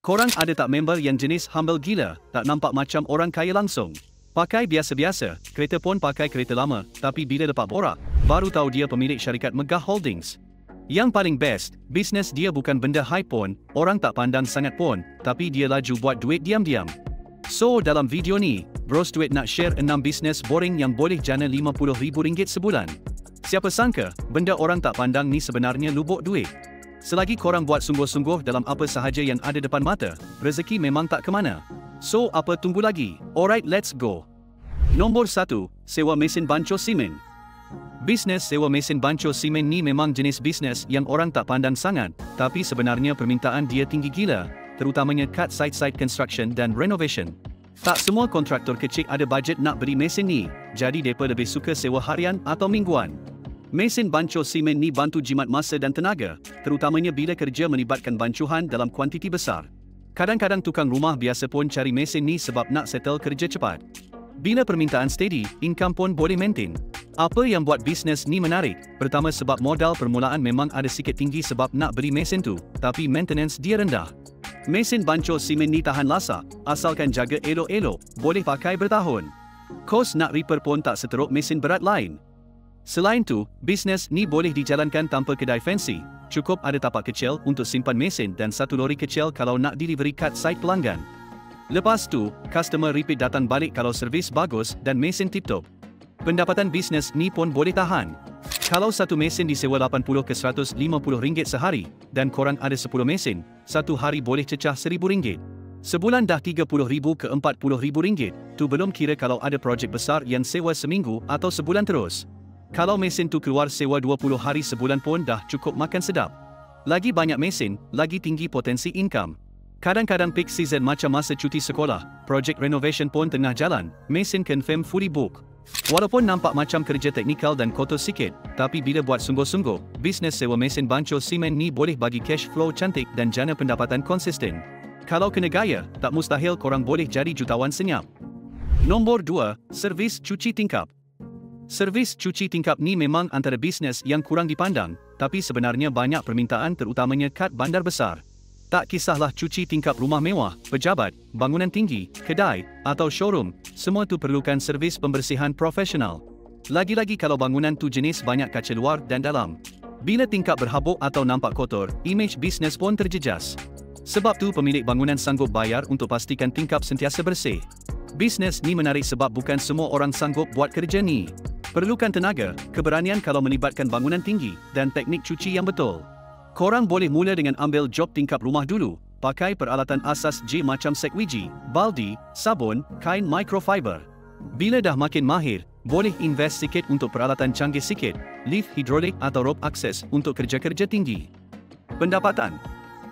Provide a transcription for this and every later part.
Korang ada tak member yang jenis humble gila, tak nampak macam orang kaya langsung? Pakai biasa-biasa, kereta pun pakai kereta lama, tapi bila dapat borak, baru tahu dia pemilik syarikat Megah Holdings. Yang paling best, bisnes dia bukan benda hype pun, orang tak pandang sangat pun, tapi dia laju buat duit diam-diam. So, dalam video ni, Bros Duit nak share 6 bisnes boring yang boleh jana RM50,000 sebulan. Siapa sangka, benda orang tak pandang ni sebenarnya lubuk duit. Selagi korang buat sungguh-sungguh dalam apa sahaja yang ada depan mata, rezeki memang tak ke mana. So, apa tunggu lagi? Alright, let's go. Nombor 1, sewa mesin bancuh simen. Bisnes sewa mesin bancuh simen ni memang jenis bisnes yang orang tak pandang sangat, tapi sebenarnya permintaan dia tinggi gila, terutamanya kat site-site construction dan renovation. Tak semua kontraktor kecil ada bajet nak beli mesin ni, jadi mereka lebih suka sewa harian atau mingguan. Mesin bancuh simen ni bantu jimat masa dan tenaga, terutamanya bila kerja melibatkan bancuhan dalam kuantiti besar. Kadang-kadang tukang rumah biasa pun cari mesin ni sebab nak settle kerja cepat. Bila permintaan steady, income pun boleh maintain. Apa yang buat bisnes ni menarik? Pertama, sebab modal permulaan memang ada sikit tinggi sebab nak beli mesin tu, tapi maintenance dia rendah. Mesin bancuh simen ni tahan lasak, asalkan jaga elok-elok, boleh pakai bertahun. Kos nak repair pun tak seteruk mesin berat lain. Selain tu, bisnes ni boleh dijalankan tanpa kedai fancy, cukup ada tapak kecil untuk simpan mesin dan satu lori kecil kalau nak delivery kat site pelanggan. Lepas tu, customer repeat datang balik kalau servis bagus dan mesin tip-top. Pendapatan bisnes ni pun boleh tahan. Kalau satu mesin disewa RM80 ke RM150 sehari, dan korang ada 10 mesin, satu hari boleh cecah RM1,000. Sebulan dah RM30,000 ke RM40,000, tu belum kira kalau ada projek besar yang sewa seminggu atau sebulan terus. Kalau mesin tu keluar sewa 20 hari sebulan pun dah cukup makan sedap. Lagi banyak mesin, lagi tinggi potensi income. Kadang-kadang peak season macam masa cuti sekolah, projek renovation pun tengah jalan, mesin confirm fully book. Walaupun nampak macam kerja teknikal dan kotor sikit, tapi bila buat sungguh-sungguh, bisnes sewa mesin bancuh simen ni boleh bagi cash flow cantik dan jana pendapatan konsisten. Kalau kena gaya, tak mustahil korang boleh jadi jutawan senyap. Nombor 2, servis cuci tingkap. Servis cuci tingkap ni memang antara bisnes yang kurang dipandang, tapi sebenarnya banyak permintaan terutamanya kat bandar besar. Tak kisahlah cuci tingkap rumah mewah, pejabat, bangunan tinggi, kedai, atau showroom, semua tu perlukan servis pembersihan profesional. Lagi-lagi kalau bangunan tu jenis banyak kaca luar dan dalam. Bila tingkap berhabuk atau nampak kotor, image bisnes pun terjejas. Sebab tu pemilik bangunan sanggup bayar untuk pastikan tingkap sentiasa bersih. Bisnes ni menarik sebab bukan semua orang sanggup buat kerja ni. Perlukan tenaga, keberanian kalau melibatkan bangunan tinggi, dan teknik cuci yang betul. Korang boleh mula dengan ambil job tingkap rumah dulu, pakai peralatan asas J macam sekwiji, baldi, sabun, kain microfiber. Bila dah makin mahir, boleh invest sikit untuk peralatan canggih sikit, lift hidrolik atau rope akses untuk kerja-kerja tinggi. Pendapatan.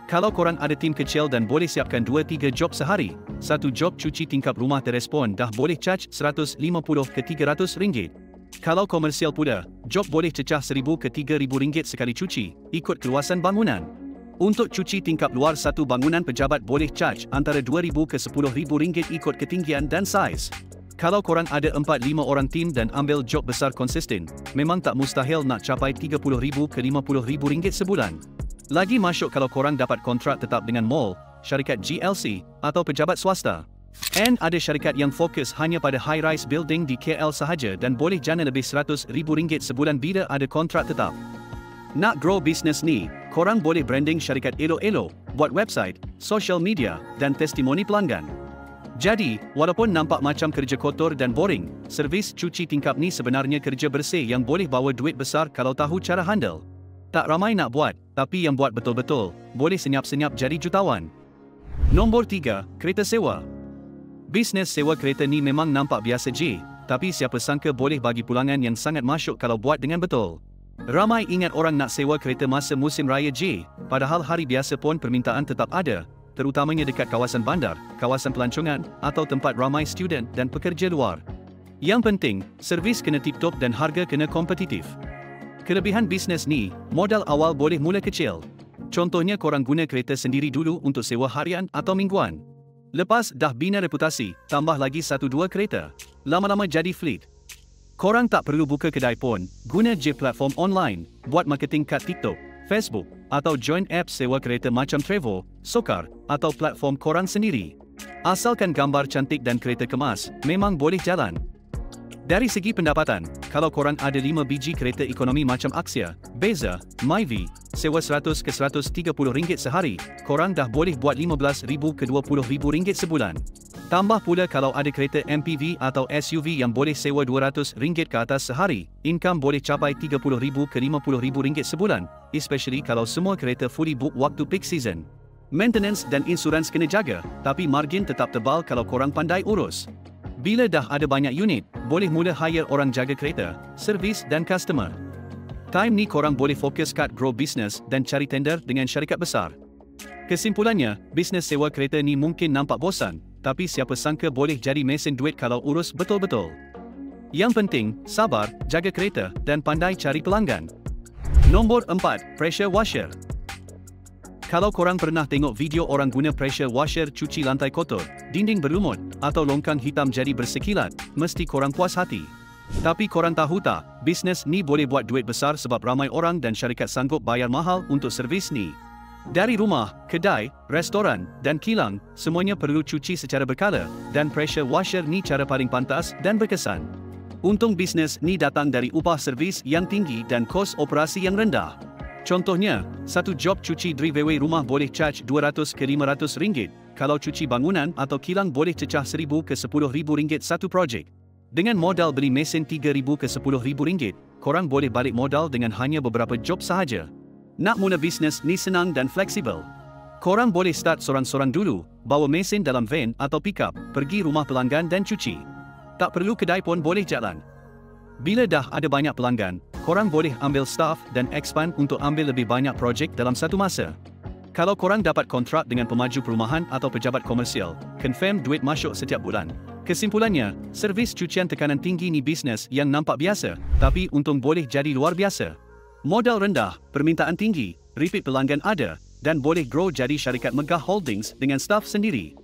Kalau korang ada tim kecil dan boleh siapkan 2-3 job sehari, satu job cuci tingkap rumah terespon dah boleh charge RM150 ke RM300. Kalau komersial pula, job boleh cecah RM1,000 ke RM3,000 sekali cuci, ikut keluasan bangunan. Untuk cuci tingkap luar satu bangunan, pejabat boleh charge antara RM2,000 ke RM10,000 ikut ketinggian dan saiz. Kalau korang ada 4-5 orang tim dan ambil job besar konsisten, memang tak mustahil nak capai RM30,000 ke RM50,000 sebulan. Lagi masuk kalau korang dapat kontrak tetap dengan mall, syarikat GLC, atau pejabat swasta. And ada syarikat yang fokus hanya pada high-rise building di KL sahaja dan boleh jana lebih RM100,000 sebulan bila ada kontrak tetap. Nak grow bisnes ni, korang boleh branding syarikat elok-elok, buat website, social media, dan testimoni pelanggan. Jadi, walaupun nampak macam kerja kotor dan boring, servis cuci tingkap ni sebenarnya kerja bersih yang boleh bawa duit besar kalau tahu cara handle. Tak ramai nak buat, tapi yang buat betul-betul, boleh senyap-senyap jadi jutawan. Nombor 3, kereta sewa. Bisnes sewa kereta ni memang nampak biasa je, tapi siapa sangka boleh bagi pulangan yang sangat masyuk kalau buat dengan betul. Ramai ingat orang nak sewa kereta masa musim raya je, padahal hari biasa pun permintaan tetap ada, terutamanya dekat kawasan bandar, kawasan pelancongan, atau tempat ramai student dan pekerja luar. Yang penting, servis kena tip-top dan harga kena kompetitif. Kelebihan bisnes ni, modal awal boleh mula kecil. Contohnya korang guna kereta sendiri dulu untuk sewa harian atau mingguan. Lepas dah bina reputasi, tambah lagi 1-2 kereta. Lama-lama jadi fleet. Korang tak perlu buka kedai pun, guna je platform online, buat marketing kat TikTok, Facebook, atau join apps sewa kereta macam Trevo, Sokar, atau platform korang sendiri. Asalkan gambar cantik dan kereta kemas, memang boleh jalan. Dari segi pendapatan, kalau korang ada 5 biji kereta ekonomi macam Axia, Beza, Myvi, sewa RM100 ke RM130 sehari, korang dah boleh buat RM15,000 ke RM20,000 sebulan. Tambah pula kalau ada kereta MPV atau SUV yang boleh sewa RM200 ke atas sehari, income boleh capai RM30,000 ke RM50,000 sebulan, especially kalau semua kereta fully book waktu peak season. Maintenance dan insurans kena jaga, tapi margin tetap tebal kalau korang pandai urus. Bila dah ada banyak unit, boleh mula hire orang jaga kereta, servis dan customer. Time ni korang boleh fokus kat grow business dan cari tender dengan syarikat besar. Kesimpulannya, bisnes sewa kereta ni mungkin nampak bosan, tapi siapa sangka boleh jadi mesin duit kalau urus betul-betul. Yang penting, sabar, jaga kereta dan pandai cari pelanggan. Nombor 4, pressure washer. Kalau korang pernah tengok video orang guna pressure washer cuci lantai kotor, dinding berlumut, atau longkang hitam jadi bersekilat, mesti korang puas hati. Tapi korang tahu tak, bisnes ni boleh buat duit besar sebab ramai orang dan syarikat sanggup bayar mahal untuk servis ni. Dari rumah, kedai, restoran, dan kilang, semuanya perlu cuci secara berkala, dan pressure washer ni cara paling pantas dan berkesan. Untung bisnes ni datang dari upah servis yang tinggi dan kos operasi yang rendah. Contohnya, satu job cuci driveway rumah boleh charge RM200 ke RM500, kalau cuci bangunan atau kilang boleh cecah RM1,000 ke RM10,000 satu projek. Dengan modal beli mesin RM3,000 ke RM10,000, korang boleh balik modal dengan hanya beberapa job sahaja. Nak mula bisnes ni senang dan fleksibel. Korang boleh start sorang-sorang dulu, bawa mesin dalam van atau pickup, pergi rumah pelanggan dan cuci. Tak perlu kedai pun boleh jalan. Bila dah ada banyak pelanggan, korang boleh ambil staff dan expand untuk ambil lebih banyak projek dalam satu masa. Kalau korang dapat kontrak dengan pemaju perumahan atau pejabat komersial, confirm duit masuk setiap bulan. Kesimpulannya, servis cucian tekanan tinggi ni bisnes yang nampak biasa, tapi untung boleh jadi luar biasa. Modal rendah, permintaan tinggi, repeat pelanggan ada, dan boleh grow jadi syarikat megah holdings dengan staff sendiri.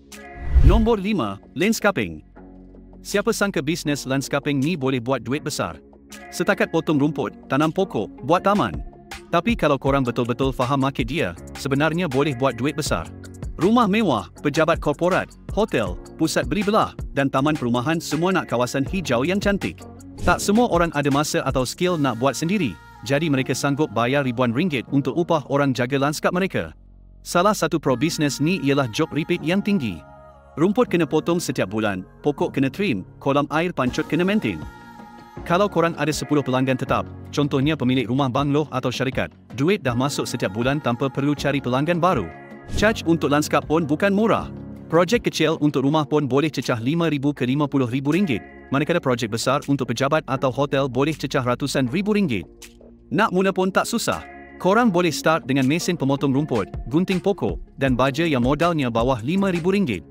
Nombor 5, landscaping. Siapa sangka bisnes landscaping ni boleh buat duit besar. Setakat potong rumput, tanam pokok, buat taman. Tapi kalau korang betul-betul faham market dia, sebenarnya boleh buat duit besar. Rumah mewah, pejabat korporat, hotel, pusat beli belah, dan taman perumahan semua nak kawasan hijau yang cantik. Tak semua orang ada masa atau skill nak buat sendiri, jadi mereka sanggup bayar ribuan ringgit untuk upah orang jaga lanskap mereka. Salah satu pro bisnes ni ialah job repeat yang tinggi. Rumput kena potong setiap bulan, pokok kena trim, kolam air pancut kena maintain. Kalau korang ada 10 pelanggan tetap, contohnya pemilik rumah bangloh atau syarikat, duit dah masuk setiap bulan tanpa perlu cari pelanggan baru. Charge untuk lanskap pun bukan murah. Projek kecil untuk rumah pun boleh cecah RM5,000 ke RM50,000, manakala projek besar untuk pejabat atau hotel boleh cecah ratusan ribu ringgit. Nak mula pun tak susah. Korang boleh start dengan mesin pemotong rumput, gunting pokok, dan baja yang modalnya bawah RM5,000.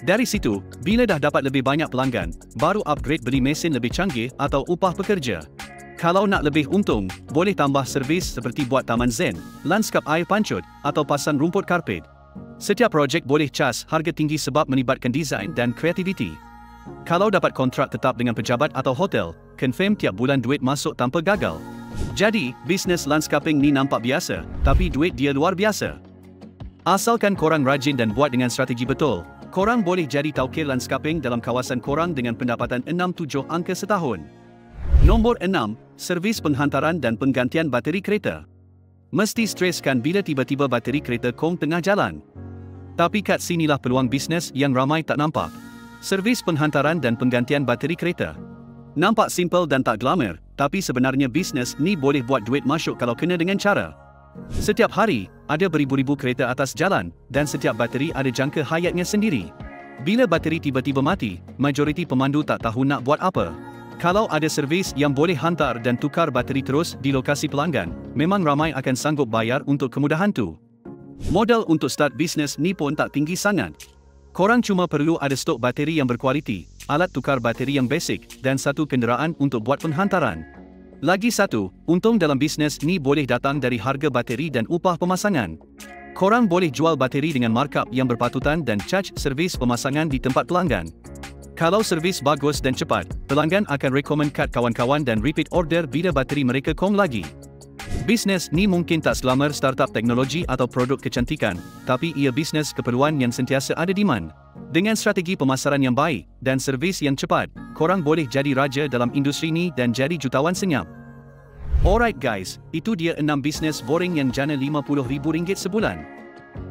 Dari situ, bila dah dapat lebih banyak pelanggan, baru upgrade beli mesin lebih canggih atau upah pekerja. Kalau nak lebih untung, boleh tambah servis seperti buat taman zen, lanskap air pancut, atau pasang rumput karpet. Setiap projek boleh cas harga tinggi sebab melibatkan desain dan kreativiti. Kalau dapat kontrak tetap dengan pejabat atau hotel, confirm tiap bulan duit masuk tanpa gagal. Jadi, bisnes landscaping ni nampak biasa, tapi duit dia luar biasa. Asalkan korang rajin dan buat dengan strategi betul, korang boleh jadi taukir landscaping dalam kawasan korang dengan pendapatan 6-7 angka setahun. Nombor 6, servis penghantaran dan penggantian bateri kereta. Mesti stres kan bila tiba-tiba bateri kereta kong tengah jalan. Tapi kat sinilah peluang bisnes yang ramai tak nampak. Servis penghantaran dan penggantian bateri kereta. Nampak simple dan tak glamour, tapi sebenarnya bisnes ni boleh buat duit masuk kalau kena dengan cara. Setiap hari, ada beribu-ribu kereta atas jalan, dan setiap bateri ada jangka hayatnya sendiri. Bila bateri tiba-tiba mati, majoriti pemandu tak tahu nak buat apa. Kalau ada servis yang boleh hantar dan tukar bateri terus di lokasi pelanggan, memang ramai akan sanggup bayar untuk kemudahan tu. Modal untuk start bisnes ni pun tak tinggi sangat. Korang cuma perlu ada stok bateri yang berkualiti, alat tukar bateri yang basic, dan satu kenderaan untuk buat penghantaran. Lagi satu, untung dalam bisnes ni boleh datang dari harga bateri dan upah pemasangan. Korang boleh jual bateri dengan markup yang berpatutan dan charge servis pemasangan di tempat pelanggan. Kalau servis bagus dan cepat, pelanggan akan recommend kat kawan-kawan dan repeat order bila bateri mereka kong lagi. Bisnes ni mungkin tak selamar startup teknologi atau produk kecantikan, tapi ia bisnes keperluan yang sentiasa ada demand. Dengan strategi pemasaran yang baik dan servis yang cepat, korang boleh jadi raja dalam industri ni dan jadi jutawan senyap. Alright guys, itu dia 6 bisnes boring yang jana RM50,000 sebulan.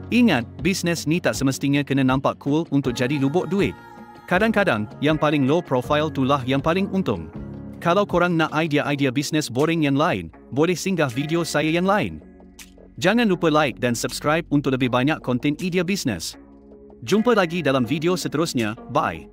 Ingat, bisnes ni tak semestinya kena nampak cool untuk jadi lubuk duit. Kadang-kadang, yang paling low profile itulah yang paling untung. Kalau korang nak idea-idea bisnes boring yang lain, boleh singgah video saya yang lain. Jangan lupa like dan subscribe untuk lebih banyak konten idea bisnes. Jumpa lagi dalam video seterusnya, bye.